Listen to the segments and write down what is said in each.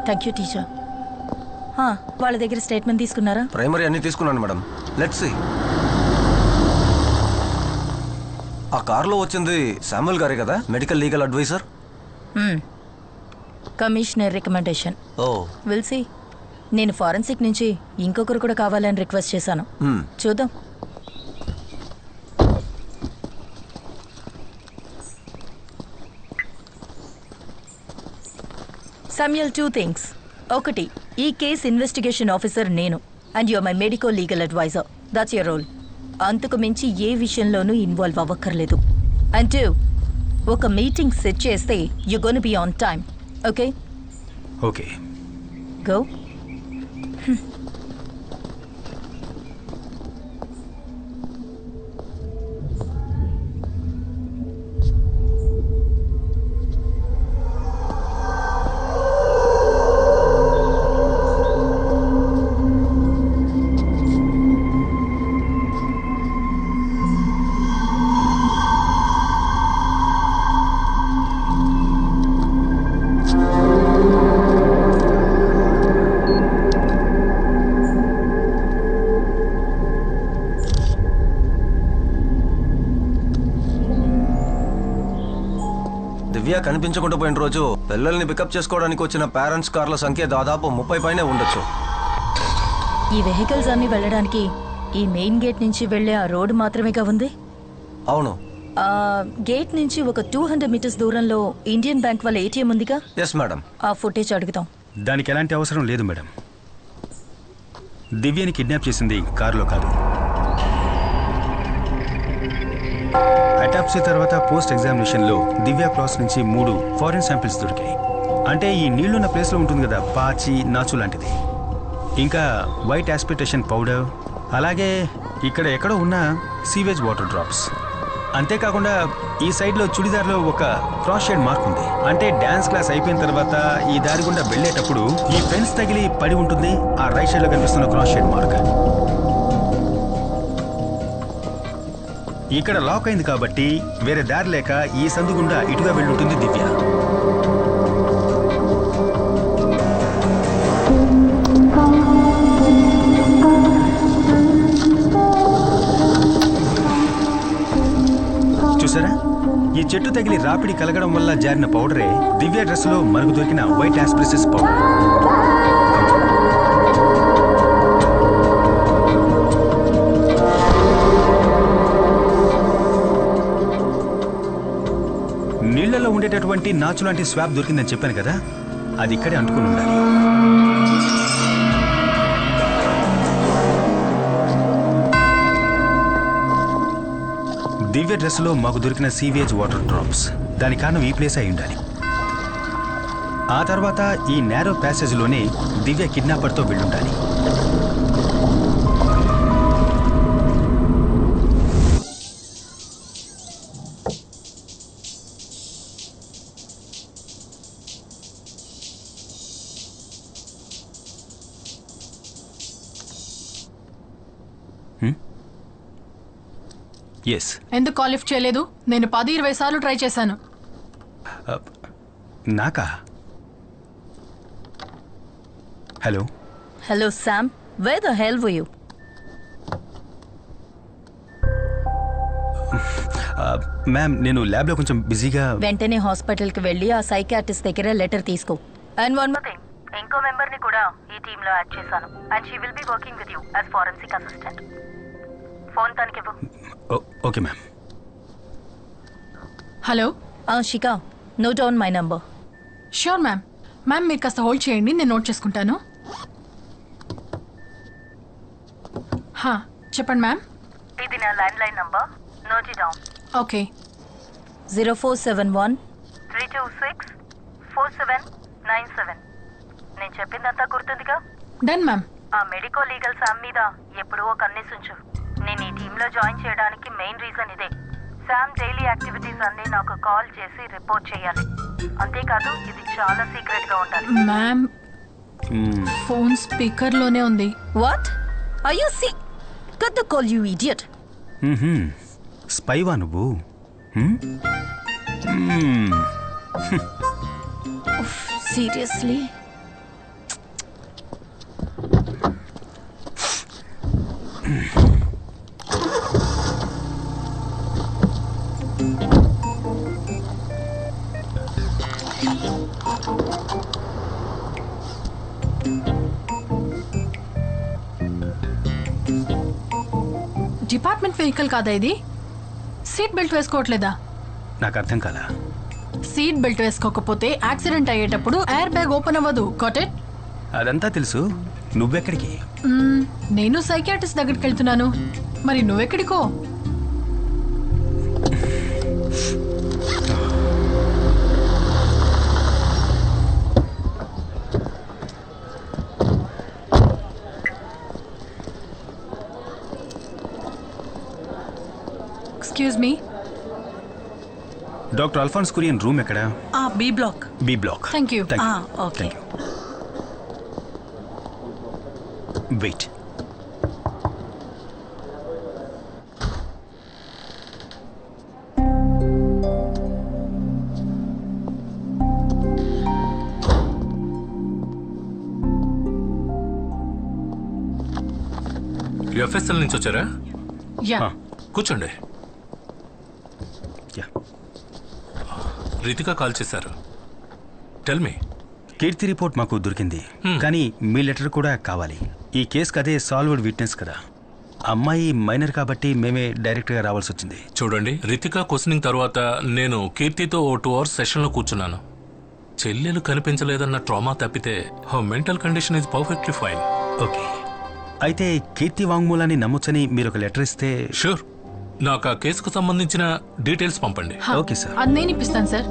Thank you teacher. వాళ్ళ దగ్గర statement తీసుకున్నారా? ప్రైమరీ అన్ని తీసుకున్నాను మేడం. Let's see. ఆ కార్లో వచ్చింది శామ్యుల్ గారే కదా, medical legal adviser? Commissioner recommendation. Oh will see. నేను ఫారెన్సిక్ నుంచి ఇంకొకరు కూడా కావాలని రిక్వెస్ట్ చేశాను. చూద్దాం. Samuel, 2 things. ఒకటి, ఈ కేస్ ఇన్వెస్టిగేషన్ ఆఫీసర్ నేను, and you're my medical legal adviser. That's your role. అంతకు మించి ఏ విషయంలోనూ ఇన్వాల్వ్ అవ్వక్కర్లేదు. అండ్ 2, ఒక మీటింగ్ సెట్ చేస్తే you gonna be on time. Okay? Okay. Go. Divya కనిపించకుండా పోయిన రోజు పిల్లల్ని పికప్ చేసుకోవడానికి వచ్చిన పేరెంట్స్ కార్ల సంఖ్య దాదాపు 30 పైనే ఉండొచ్చు. ఈ వెహికల్స్ అన్ని వెళ్ళడానికి ఈ మెయిన్ గేట్ నుంచి వెళ్లే ఆ రోడ్డు మాత్రమేగా ఉంది? అవును. ఆ గేట్ నుంచి ఒక 200 మీటర్స్ దూరంలో ఇండియన్ బ్యాంక్ వాళ్ళ ఏటీఎం ఉందిగా? Yes madam. ఆ ఫుటేజ్ అడుగుతాం. దానికి ఎలాంటి అవసరం లేదు మేడం. దివ్యని కిడ్నాప్ చేసింది కారులో కాదు. అటాప్సీ తర్వాత పోస్ట్ ఎగ్జామినేషన్లో దివ్య క్లాస్ నుంచి 3 ఫారిన్ శాంపిల్స్ దొరికాయి. అంటే ఈ నీళ్లున్న ప్లేస్లో ఉంటుంది కదా, పాచి, నాచు లాంటిది. ఇంకా వైట్ ఆస్పిటేషన్ పౌడర్, అలాగే ఇక్కడ ఎక్కడో ఉన్న సీవేజ్ వాటర్ డ్రాప్స్. అంతేకాకుండా ఈ సైడ్లో చుడిదార్లో ఒక క్రాస్ షేడ్ మార్క్ ఉంది. అంటే డ్యాన్స్ క్లాస్ అయిపోయిన తర్వాత ఈ దారి గుండా వెళ్ళేటప్పుడు ఈ ఫెన్స్ తగిలి పడి ఉంటుంది. ఆ రైట్ సైడ్లో కనిపిస్తున్న క్రాస్ షేడ్ మార్క్. ఇక్కడ లాక్ అయింది కాబట్టి వేరే దారి లేక ఈ సందు గుండా ఇటుగా వెళ్ళుంటుంది దివ్య. చూసారా, ఈ చెట్టు తగిలి రాపిడి కలగడం వల్ల జారిన పౌడరే దివ్య డ్రెస్లో మనకు దొరికిన వైట్ ఆస్ప్రిసిస్ పౌడర్. నీళ్లలో ఉండేటటువంటి నాచు లాంటి స్వాబ్ దొరికిందని చెప్పాను కదా, అది ఇక్కడే అంటుకుని ఉండాలి. దివ్య డ్రెస్లో మాకు దొరికిన సీవేజ్ వాటర్ డ్రాప్స్, దాని కారణం ఈ ప్లేస్ అయి ఉండాలి. ఆ తర్వాత ఈ నేరో ప్యాసేజ్లోనే దివ్య కిడ్నాపర్తో వెళ్ళుండాలి. ఎందుకు కాల్ లిఫ్ట్ చేయలేదు? నేను 10-20 సార్లు ట్రై చేశాను. నాకా? Hello hello Sam, wear the hell were you? Ma'am, నేను ల్యాబ్లో కొంచెం బిజీగా. వెంటనే హాస్పిటల్కి వెళ్ళి ఆ సైకియాట్రిస్ట్ దగ్గర లెటర్ తీసుకో. అండ్ వన్ మోర్ థింగ్, ఇంకో మెంబర్ని కూడా ఈ టీంలో యాడ్ చేశాను. And she will be working with you as forensic assistant. Phone తనకివ్వు. Okay ma'am. Hello Shikha, note down my number. Sure ma'am. Ma'am మీరు కాస్త హోల్డ్ చేయండి, నేను నోట్ చేసుకుంటాను. చెప్పండి మ్యామ్. ఇది నా landline number, note it down. Okay. 0471 326 4797. నేను చెప్పిందంతా గుర్తుందిగా? Done ma'am. ఆ మెడికో లీగల్ శామ్ మీద ఎప్పుడూ ఒక కన్నేసుంచు. నేను ఈ టీంలో జాయిన్ చేయడానికి మెయిన్ రీజన్ ఇదే. శామ్ డైలీ యాక్టివిటీస్ అన్ని నాకు కాల్ చేసి రిపోర్ట్ చేయాలి. అంతేకాదు, ఇది చాలా సీక్రెట్ గా ఉండాలి. మ్యామ్, ఫోన్ స్పీకర్ లోనే ఉంది. What are you see? Cut the call, you idiot. స్పైవా నువ్వు? సీరియస్లీ? డిపార్ట్మెంట్ వెహికల్ కాదా ఇది? సీట్ బెల్ట్ వేసుకోవట్లేదా? నాకు అర్థం కాలా. సీట్ బెల్ట్ వేసుకోకపోతే యాక్సిడెంట్ అయ్యేటప్పుడు ఎయిర్ బ్యాగ్ ఓపెన్ అవ్వదు. Got it? అదంతా తెలుసు. నువ్వెక్కడికి? నేను సైకియాట్రిస్ట్ దగ్గరికి వెళ్తున్నాను. మరి నువ్వెక్కడికో? Excuse me. Doctor Alphonse Kurian room ఎక్కడ? B block. B block. Thank you. Okay. Wait. FSL నుంచి వచ్చారా? యా. కూర్చోండి. యా. రితిక కాల్ చేశారు. Tell me. కీర్తి రిపోర్ట్ మాకు దొరికింది, కానీ మీ లెటర్ కూడా కావాలి. ఈ కేసుకి అదే సాల్వ్డ్ విట్నెస్ కదా. అమ్మాయి మైనర్ కాబట్టి మేమే డైరెక్ట్గా రావాల్సి వచ్చింది. చూడండి, రితిక క్వశ్చనింగ్ తర్వాత నేను కీర్తితో ఓ 2 hours సెషన్లో కూర్చున్నాను. చెల్లెలు కనిపించలేదన్న ట్రామా తప్పితే mental condition is perfectly fine. Okay, అయితే కీర్తి వాంగ్మూలాన్ని నమ్మొచ్చని మీరు ఒక లెటర్ ఇస్తే. షూర్. నాకు ఆ కేసుకు సంబంధించిన డీటెయిల్స్ పంపండి. Okay sir. అది నేను ఇప్పిస్తాను సార్.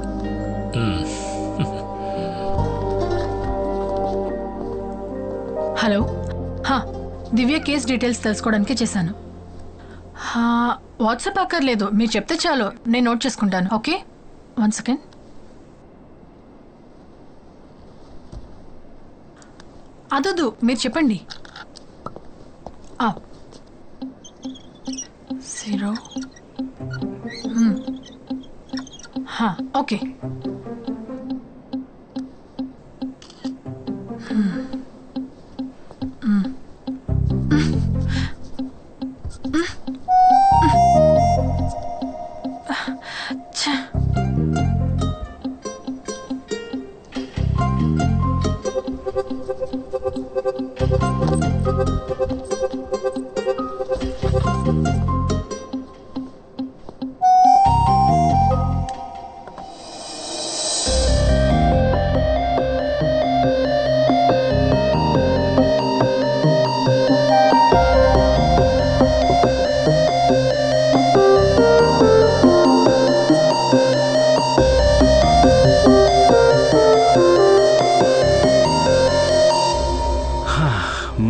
హలో. దివ్య కేస్ డీటెయిల్స్ తెలుసుకోవడానికి చేశాను. వాట్సాప్ అక్కర్లేదు, మీరు చెప్తే చాలు, నేను నోట్ చేసుకుంటాను. Okay, 1 second. అదొద్దు, మీరు చెప్పండి. 0. ఓకే.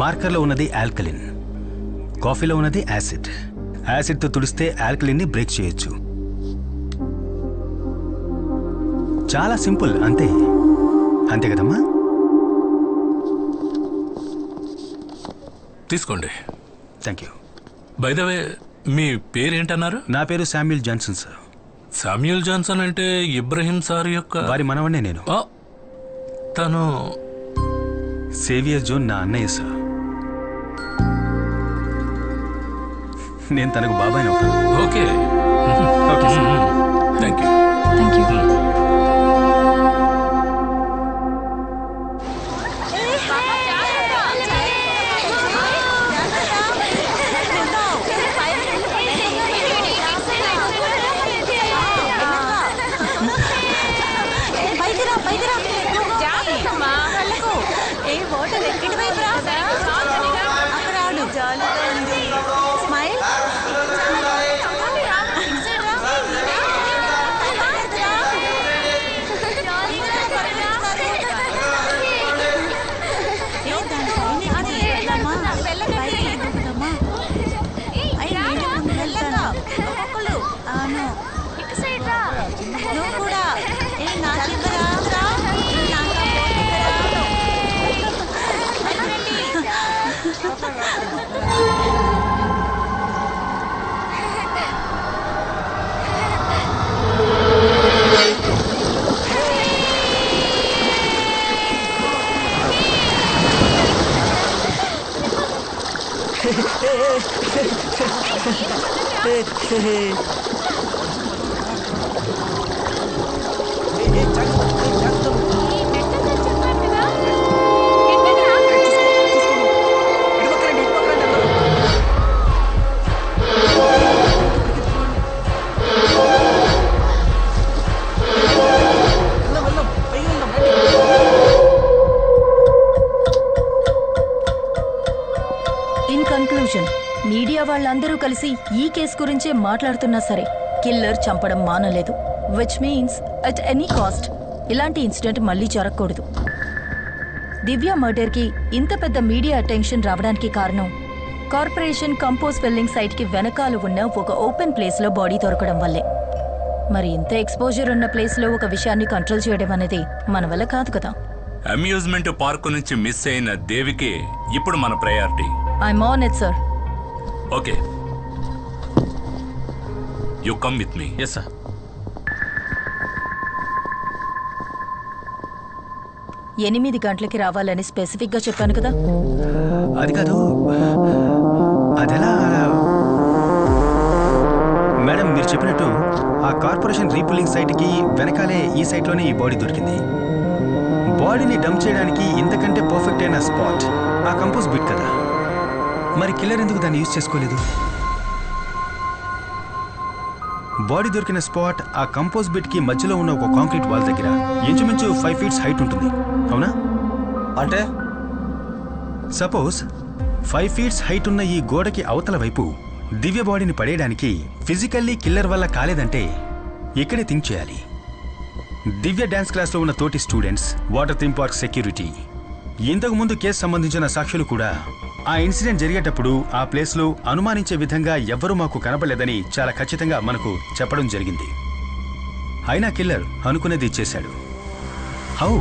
మార్కర్లో ఉన్నది ఆల్కలిన్, కాఫీలో ఉన్నది యాసిడ్. యాసిడ్తో తుడిస్తే ఆల్కలిన్ని బ్రేక్ చేయొచ్చు. చాలా సింపుల్, అంతే. అంతే కదమ్మా? తీసుకోండి. Thank you. By the way, మీ పేరేంటన్నారు? నా పేరు Samuel Johnson sir. Samuel Johnson అంటే ఇబ్రహీం సార్ యొక్క వారి మనవన్నే నేను. తను సేవియర్ జోన్ నా అన్నయ్య సార్. నేను తనకు బాబాయ్ అవుతాను. Okay. Okay sir. Thank you. Thank you. Media వాళ్ళందరూ కలిసి ఈ కేసు గురించే మాట్లాడుతున్నా సరే కిల్లర్ చంపడం మానలేదు. Which means at any cost ఇలాంటి ఇన్సిడెంట్ మళ్ళీ జరగకూడదు. దివ్య మర్డర్కి ఇంత పెద్ద మీడియా అటెన్షన్ రావడానికి కారణం కార్పొరేషన్ కంపోజ్ వెల్లింగ్ సైట్కి వెనకాల ఉన్న ఒక ఓపెన్ ప్లేస్లో బాడీ దొరకడం వల్లే. మరి ఇంత ఎక్స్పోజర్ ఉన్న ప్లేస్లో ఒక విషయాన్ని కంట్రోల్ చేయడం అనేది మన వల్ల కాదు కదా. అమ్యూజ్మెంట్ పార్క్ నుంచి మిస్ అయిన దేవికి ఇప్పుడు మన priority. I'm on it sir. Okay, you come with me. Yes sir. 8 గంటలకి రావాలని స్పెసిఫిక్ గా చెప్పాను కదా. అది కాదు, అదెలా? మేడం మీరు చెప్పినట్టు ఆ కార్పొరేషన్ రీపుల్లింగ్ సైట్కి వెనకాలే ఈ సైట్లోనే ఈ బాడీ దొరికింది. బాడీని డంప్ చేయడానికి ఇంతకంటే పర్ఫెక్ట్ అయిన స్పాట్ ఆ కంపోజ్ బిట్ కదా. మరి కిల్లర్ ఎందుకు దాన్ని యూజ్ చేసుకోలేదు? బాడీ దొరికిన స్పాట్ ఆ కంపోజ్ బిట్కి మధ్యలో ఉన్న ఒక కాంక్రీట్ వాల్ దగ్గర ఇంచుమించు 5 feet హైట్ ఉంటుంది, అవునా? అంటే సపోజ్ 5 feet హైట్ ఉన్న ఈ గోడకి అవతల వైపు దివ్య బాడీని పడేయడానికి ఫిజికల్లీ కిల్లర్ వల్ల కాలేదంటే ఇక్కడే థింక్ చేయాలి. దివ్య డాన్స్ క్లాస్లో ఉన్న తోటి students, water theme park security, ఇంతకు ముందు కేసు సంబంధించిన సాక్షులు కూడా ఆ ఇన్సిడెంట్ జరిగేటప్పుడు ఆ ప్లేస్లో అనుమానించే విధంగా ఎవ్వరూ మాకు కనపడలేదని చాలా ఖచ్చితంగా మనకు చెప్పడం జరిగింది. అయినా కిల్లర్ అనుకునేది ఇచ్చేశాడు. హౌ?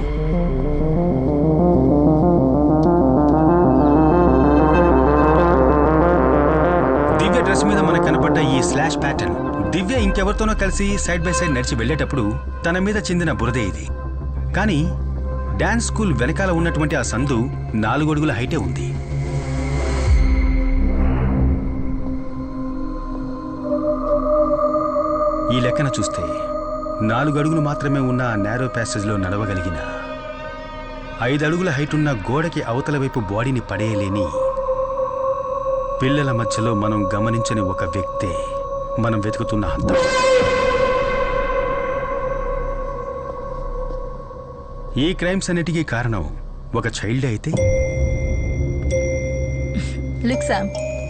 దివ్య డ్రెస్ మీద మనకు కనపడ్డ ఈ స్లాష్ ప్యాటర్న్ దివ్య ఇంకెవరితోనో కలిసి సైడ్ బై సైడ్ నడిచి వెళ్లేటప్పుడు తన మీద చెందిన బురదే ఇది. కానీ డాన్స్ స్కూల్ వెనకాల ఉన్నటువంటి ఆ సందు 4 అడుగుల హైటే ఉంది. ఈ లెక్కన చూస్తే 4 అడుగులు మాత్రమే ఉన్న ఆ నేరో ప్యాసేజ్లో నడవగలిగిన 5 అడుగుల హైట్ ఉన్న గోడకి అవతల వైపు బాడీని పడేయలేని పిల్లల మధ్యలో మనం గమనించని ఒక వ్యక్తే మనం వెతుకుతున్న హంతకుడు. ఈ క్రైమ్స్ అన్నిటికీ కారణం ఒక చైల్డ్ అయితే? Look Sam,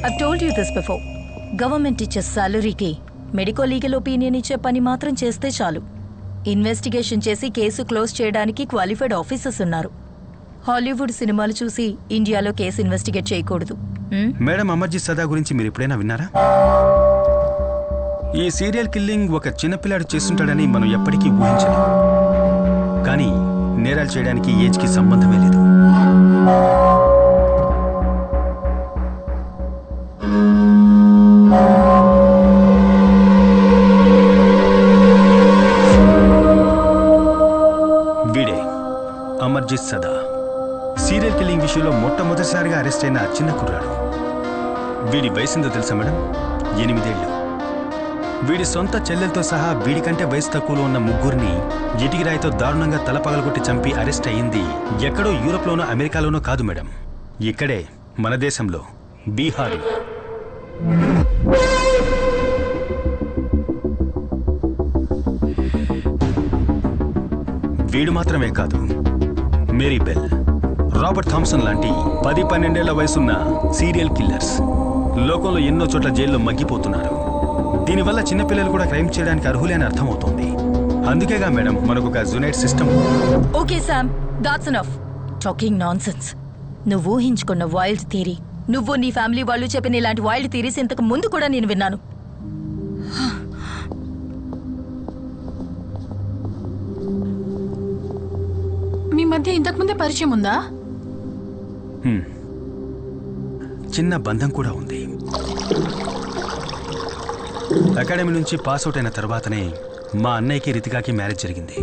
I've told you this before. Government ఇచ్చే సాలరీకి మెడికో లీగల్ ఒపీనియన్ ఇచ్చే పని మాత్రం చేస్తే చాలు. ఇన్వెస్టిగేషన్ చేసి కేసు క్లోజ్ చేయడానికి క్వాలిఫైడ్ ఆఫీసర్స్ ఉన్నారు. హాలీవుడ్ సినిమాలు చూసి ఇండియాలో కేసు ఇన్వెస్టిగేట్ చేయకూడదు. మేడం అమర్జిత్ సదా గురించి మీరు ఎప్పుడైనా విన్నారా? ఈ సీరియల్ కిల్లింగ్ ఒక చిన్నపిల్లాడు చేస్తుంటాడని మనం ఎప్పటికీ ఊహించలేం. కానీ నేరాలు చేయడానికి ఏజ్కి సంబంధమే లేదు. వీడే అమర్జిత్ సదా, సీరియల్ కిల్లింగ్ విషయంలో మొట్టమొదటిసారిగా అరెస్ట్ అయిన చిన్న కుర్రాడు. వీడి వయసుందో తెలుసా మేడం? 8 ఏళ్ళు. వీడి సొంత చెల్లెలతో సహా వీడికంటే వయసు తక్కువలో ఉన్న 3 ఇటికిరాయితో దారుణంగా తల పగలగొట్టి చంపి అరెస్ట్ అయ్యింది ఎక్కడో యూరోప్లోనో అమెరికాలోనో కాదు మేడం, ఇక్కడే మన దేశంలో బీహార్లో. వీడు మాత్రమే కాదు, మేరీ బెల్, రాబర్ట్ థామ్సన్ లాంటి 10-12 ఏళ్ల వయసున్న సీరియల్ కిల్లర్స్ లోకంలో ఎన్నో చోట్ల జైల్లో మగ్గిపోతున్నారు. దీనివల్ల చిన్నపిల్లలు కూడా క్రైమ్ చేయడానికి అర్హులే అని అర్థమవుతోంది. అందుకేగా మేడం మనకు ఒక జునైట్ system. Okay Sam, that's enough talking nonsense. నువ్వు ఊహించుకున్న వైల్డ్ థియరీ, నువ్వు నీ ఫ్యామిలీ వాళ్ళు చెప్పిన ఇలాంటి వైల్డ్ థియరీస్ ఇంతకు ముందు కూడా నేను విన్నాను. మీ మధ్య ఇంతకుముందే పరిచయం ఉందా? చిన్న బంధం కూడా ఉంది. అకాడమీ నుంచి పాస్అవుట్ అయిన తర్వాతనే మా అన్నయ్యకి రితికాకి మ్యారేజ్ జరిగింది.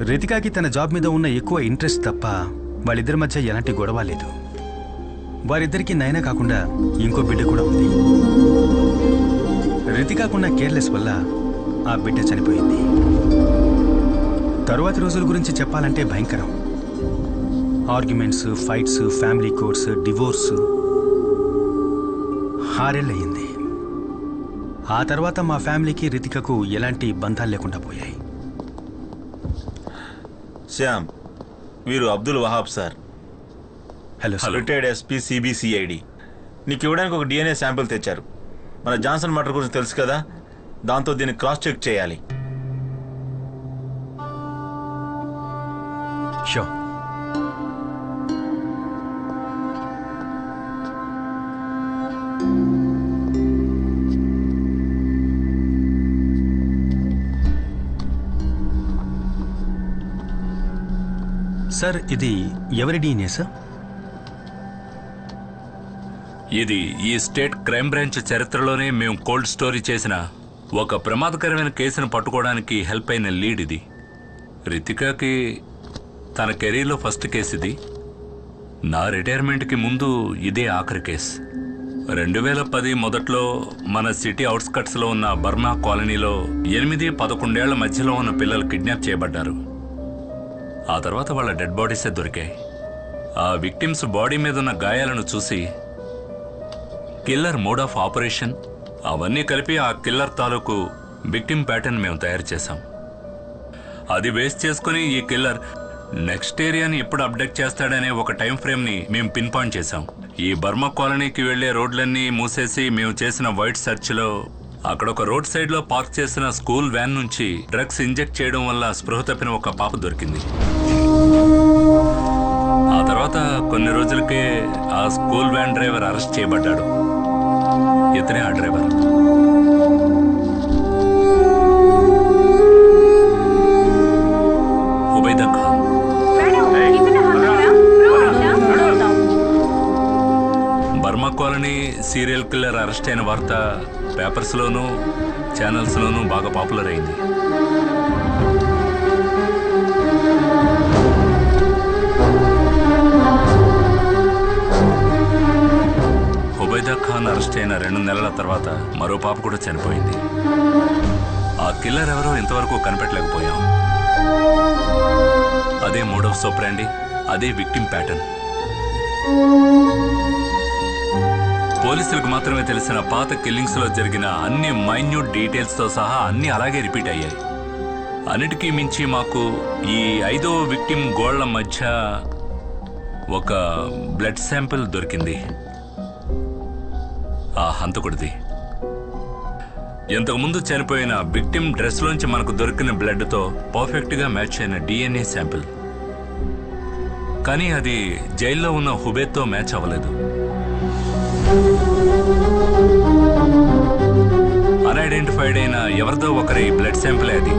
రితికాకి తన జాబ్ మీద ఉన్న ఎక్కువ ఇంట్రెస్ట్ తప్ప వాళ్ళిద్దరి మధ్య ఎలాంటి గొడవ లేదు. వారిద్దరికీ నయన కాకుండా ఇంకో బిడ్డ కూడా ఉంది. రితికాకున్న కేర్లెస్ వల్ల ఆ బిడ్డ చనిపోయింది. తరువాతి రోజుల గురించి చెప్పాలంటే భయంకరం. Arguments, fights, family courts, divorce. 6 ఏళ్ళు అయ్యింది. ఆ తర్వాత మా ఫ్యామిలీకి రితికకు ఎలాంటి బంధాలు లేకుండా పోయాయి. శ్యామ్, వీరు Abdul Wahab sir, hello sir. Retired SP CBCID. నీకు ఇవ్వడానికి ఒక DNA శాంపిల్ తెచ్చారు. మన జాన్సన్ మర్డర్ గురించి తెలుసు కదా, దాంతో దీన్ని క్రాస్ చెక్ చేయాలి. షో. సార్ ఇది ఎవరి DNA సార్? ఇది ఈ స్టేట్ క్రైమ్ బ్రాంచ్ చరిత్రలోనే మేము కోల్డ్ స్టోరీ చేసిన ఒక ప్రమాదకరమైన కేసును పట్టుకోవడానికి హెల్ప్ అయిన లీడ్ ఇది. రితికాకి తన కెరీర్లో ఫస్ట్ కేసు ఇది. నా రిటైర్మెంట్కి ముందు ఇదే ఆఖరి కేసు. 2010 మొదట్లో మన సిటీ అవుట్స్కట్స్లో ఉన్న బర్మా కాలనీలో 8-11 ఏళ్ల మధ్యలో ఉన్న పిల్లలు కిడ్నాప్ చేయబడ్డారు. ఆ తర్వాత వాళ్ళ డెడ్ బాడీసే దొరికాయి. ఆ విక్టిమ్స్ బాడీ మీద ఉన్న గాయాలను చూసి కిల్లర్ మోడ్ ఆఫ్ ఆపరేషన్ అవన్నీ కలిపి ఆ కిల్లర్ తాలూకు విక్టిమ్ ప్యాటర్న్ మేము తయారు చేశాం. అది బేస్ చేసుకుని ఈ కిల్లర్ నెక్స్ట్ ఏరియాని ఎప్పుడు అప్డేట్ చేస్తాడనే ఒక టైం ఫ్రేమ్ని మేము పిన్ పాయింట్ చేశాం. ఈ బర్మా కాలనీకి వెళ్లే రోడ్లన్నీ మూసేసి మేము చేసిన వైట్ సెర్చ్లో అక్కడ ఒక రోడ్ సైడ్లో పార్క్ చేసిన స్కూల్ వ్యాన్ నుంచి డ్రగ్స్ ఇంజెక్ట్ చేయడం వల్ల స్పృహ తప్పిన ఒక పాప దొరికింది. ఆ తర్వాత కొన్ని రోజులకే ఆ స్కూల్ వ్యాన్ డ్రైవర్ అరెస్ట్ చేయబడ్డాడు. ఇతనే ఆ driver. Ubaida Khan. Burma colony serial killer arrest అయిన వార్త పేపర్స్లోనూ ఛానల్స్లోనూ బాగా పాపులర్ అయింది. ఉబైదా ఖాన్ అరెస్ట్ అయిన 2 నెలల తర్వాత మరో పాప కూడా చనిపోయింది. ఆ కిల్లర్ ఎవరో ఇంతవరకు కనిపెట్టలేకపోయాం. అదే మోడ్ ఆఫ్ సోప్రాండి, అదే విక్టిమ్ ప్యాటర్న్. పోలీసులకు మాత్రమే తెలిసిన పాత కిల్లింగ్స్ లో జరిగిన అన్ని మైన్యూట్ డీటెయిల్స్ తో సహా అన్ని అలాగే రిపీట్ అయ్యాయి. అన్నిటికీ మించి మాకు ఈ 5వ విక్టిమ్ గోళ్ల మధ్య ఒక బ్లడ్ శాంపిల్ దొరికింది. ఆ హంతకుడిది. ఇంతకుముందు చనిపోయిన విక్టిమ్ డ్రెస్లోంచి మనకు దొరికిన బ్లడ్తో పర్ఫెక్ట్గా మ్యాచ్ అయిన DNA శాంపిల్. కానీ అది జైల్లో ఉన్న హుబేత్తో మ్యాచ్ అవ్వలేదు. అన్ఐడెంటిఫైడ్ అయిన ఎవరిదో ఒకరి బ్లడ్ శాంపిల్ అది.